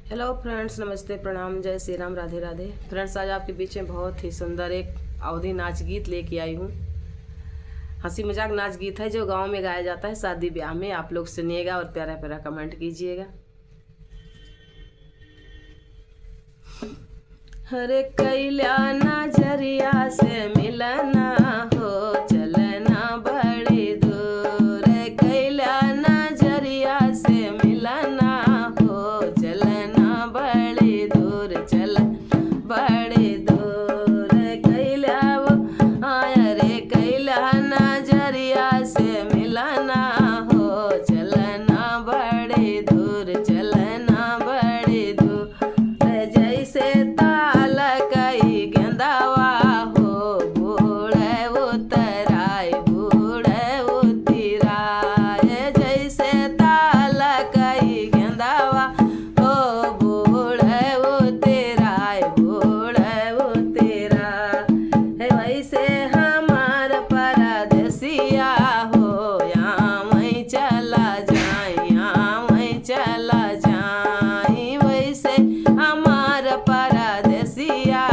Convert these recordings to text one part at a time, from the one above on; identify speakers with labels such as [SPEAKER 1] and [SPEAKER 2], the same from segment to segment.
[SPEAKER 1] Hello friends, नमस्ते, प्रणाम, जय श्री राम, राधे राधे। फ्रेंड्स, आज आपके बीच में बहुत ही सुंदर एक अवधी नाच गीत लेके आई हूँ। हंसी मजाक नाच गीत है जो गांव में गाया जाता है शादी ब्याह में। आप लोग सुनिएगा और प्यारा प्यारा कमेंट कीजिएगा। हरे कैला नजरिया से मिलना हो, चलना बड़ी दूर। कैला नजरिया से मिलना हो, चलना बड़ी दूर, चल बड़ी दूर। कैला वो आया रे, कैला नजरिया से मिलना हो, चलना बड़ी दूर, चलना बड़ी दूर। जैसे गेंदावा हो, बूढ़े उतराय, बूढ़े उतराय। जैसे ताल कई गेंदावा हो, बूढ़े उतराय, बूढ़े उतराय। वैसे हमार परदेसिया हो, यहाँ मैं चला जाए, यहाँ मैं चला जाए। वैसे हमार परदेसिया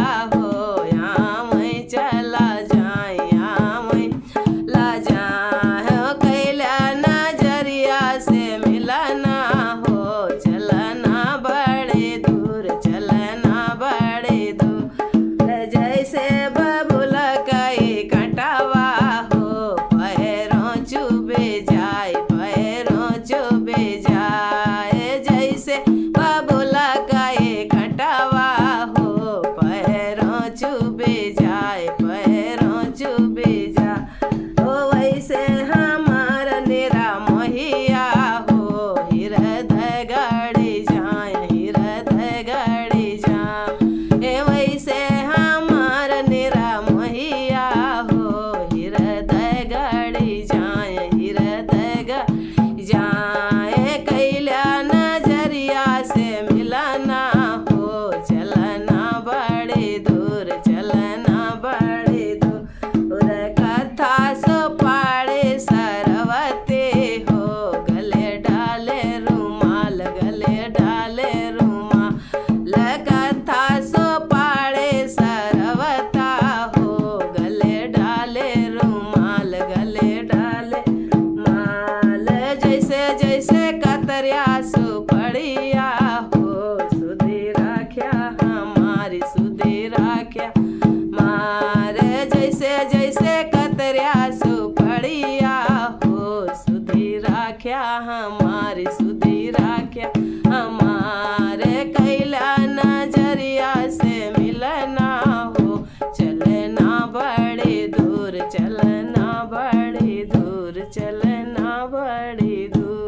[SPEAKER 1] हमारी सुधी राख्या हमारे। कैला नजरिया से मिलना हो, चलना बड़ी दूर, चलना बड़ी दूर, चलना बड़ी दूर।